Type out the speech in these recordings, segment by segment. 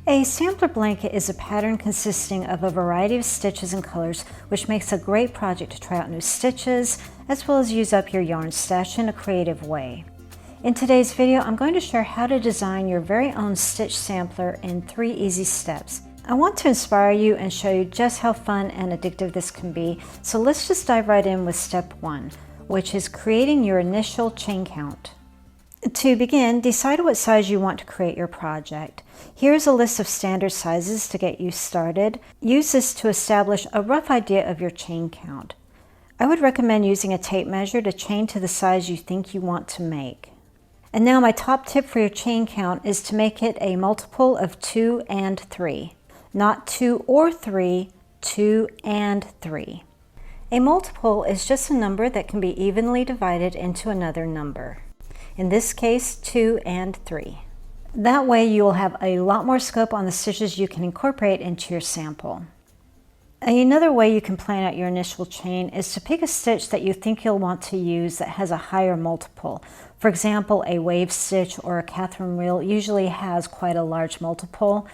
A sampler blanket is a pattern consisting of a variety of stitches and colors, which makes a great project to try out new stitches, as well as use up your yarn stash in a creative way. In today's video, I'm going to share how to design your very own stitch sampler in 3 easy steps. I want to inspire you and show you just how fun and addictive this can be, so let's just dive right in with step 1, which is creating your initial chain count. To begin, decide what size you want to create your project. Here's a list of standard sizes to get you started. Use this to establish a rough idea of your chain count. I would recommend using a tape measure to chain to the size you think you want to make. And now my top tip for your chain count is to make it a multiple of 2 and 3. Not 2 or 3, 2 and 3. A multiple is just a number that can be evenly divided into another number. In this case, 2 and 3. That way you will have a lot more scope on the stitches you can incorporate into your sample. Another way you can plan out your initial chain is to pick a stitch that you think you'll want to use that has a higher multiple. For example, a wave stitch or a Catherine reel usually has quite a large multiple.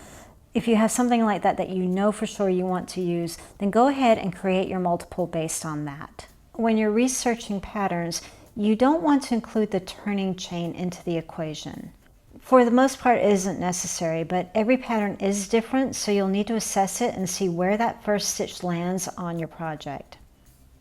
If you have something like that that you know for sure you want to use, then go ahead and create your multiple based on that. When you're researching patterns, you don't want to include the turning chain into the equation. For the most part, it isn't necessary, but every pattern is different, so you'll need to assess it and see where that first stitch lands on your project.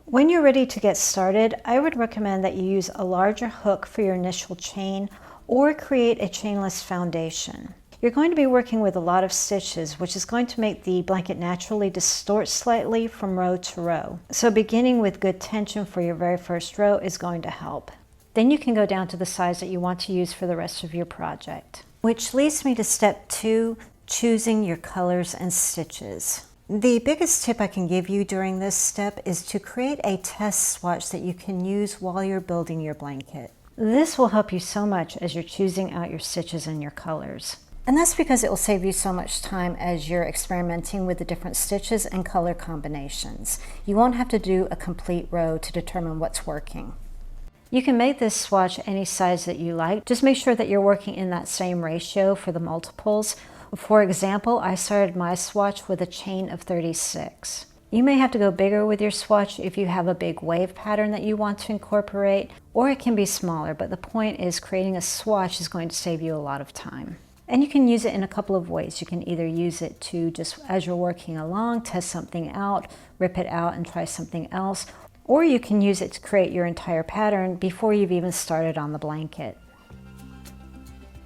When you're ready to get started, I would recommend that you use a larger hook for your initial chain or create a chainless foundation. You're going to be working with a lot of stitches, which is going to make the blanket naturally distort slightly from row to row. So beginning with good tension for your very first row is going to help. Then you can go down to the size that you want to use for the rest of your project. Which leads me to step 2, choosing your colors and stitches. The biggest tip I can give you during this step is to create a test swatch that you can use while you're building your blanket. This will help you so much as you're choosing out your stitches and your colors. And that's because it will save you so much time as you're experimenting with the different stitches and color combinations. You won't have to do a complete row to determine what's working. You can make this swatch any size that you like. Just make sure that you're working in that same ratio for the multiples. For example, I started my swatch with a chain of 36. You may have to go bigger with your swatch if you have a big wave pattern that you want to incorporate, or it can be smaller, but the point is creating a swatch is going to save you a lot of time. And you can use it in a couple of ways. You can either use it to just, as you're working along, test something out, rip it out and try something else, or you can use it to create your entire pattern before you've even started on the blanket.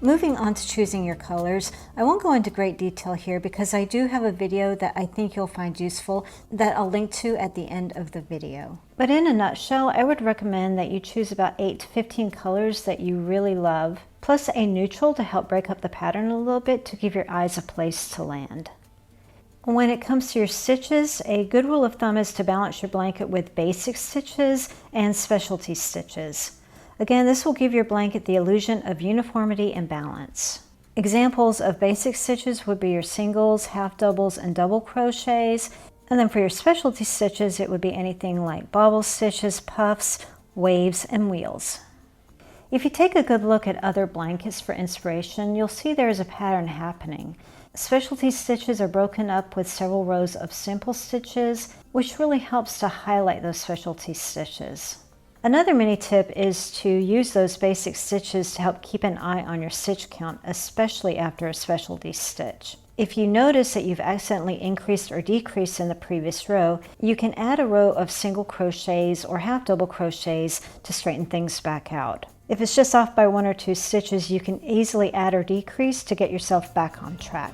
Moving on to choosing your colors, I won't go into great detail here because I do have a video that I think you'll find useful that I'll link to at the end of the video. But in a nutshell, I would recommend that you choose about 8 to 15 colors that you really love, plus a neutral to help break up the pattern a little bit to give your eyes a place to land. When it comes to your stitches, a good rule of thumb is to balance your blanket with basic stitches and specialty stitches. Again, this will give your blanket the illusion of uniformity and balance. Examples of basic stitches would be your singles, half doubles, and double crochets. And then for your specialty stitches, it would be anything like bobble stitches, puffs, waves, and wheels. If you take a good look at other blankets for inspiration, you'll see there is a pattern happening. Specialty stitches are broken up with several rows of simple stitches, which really helps to highlight those specialty stitches. Another mini tip is to use those basic stitches to help keep an eye on your stitch count, especially after a specialty stitch. If you notice that you've accidentally increased or decreased in the previous row, you can add a row of single crochets or half double crochets to straighten things back out. If it's just off by 1 or 2 stitches, you can easily add or decrease to get yourself back on track.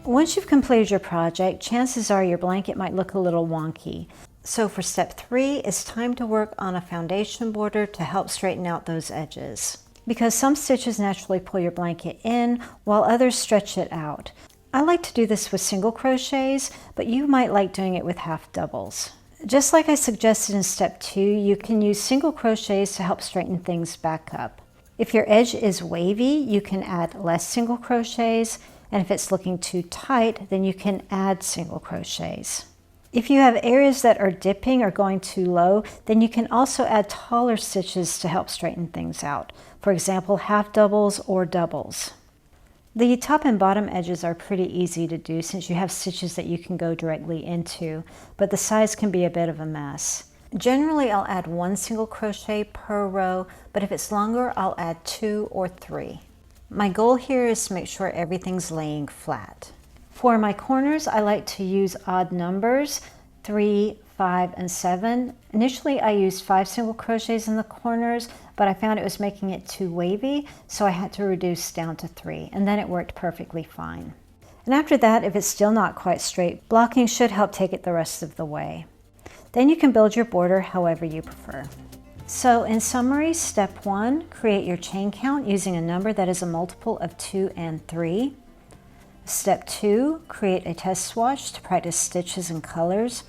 Once you've completed your project, chances are your blanket might look a little wonky. So for step 3, it's time to work on a foundation border to help straighten out those edges. Because some stitches naturally pull your blanket in, while others stretch it out. I like to do this with single crochets, but you might like doing it with half doubles. Just like I suggested in step 2, you can use single crochets to help straighten things back up. If your edge is wavy, you can add less single crochets, and if it's looking too tight, then you can add single crochets. If you have areas that are dipping or going too low, then you can also add taller stitches to help straighten things out. For example, half doubles or doubles. The top and bottom edges are pretty easy to do since you have stitches that you can go directly into, but the sides can be a bit of a mess. Generally, I'll add 1 single crochet per row, but if it's longer, I'll add 2 or 3. My goal here is to make sure everything's laying flat. For my corners, I like to use odd numbers, 3, 5, and 7. Initially, I used 5 single crochets in the corners, but I found it was making it too wavy, so I had to reduce down to 3, and then it worked perfectly fine. And after that, if it's still not quite straight, blocking should help take it the rest of the way. Then you can build your border however you prefer. So in summary, step 1, create your chain count using a number that is a multiple of 2 and 3. Step 2, create a test swatch to practice stitches and colors.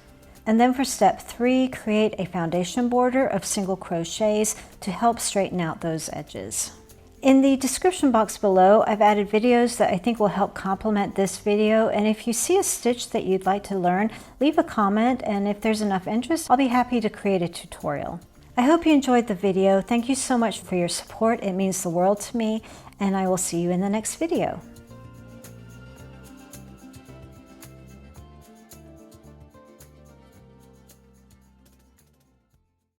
And then for step 3, create a foundation border of single crochets to help straighten out those edges. In the description box below, I've added videos that I think will help complement this video, and if you see a stitch that you'd like to learn, leave a comment, and if there's enough interest, I'll be happy to create a tutorial. I hope you enjoyed the video. Thank you so much for your support. It means the world to me, and I will see you in the next video.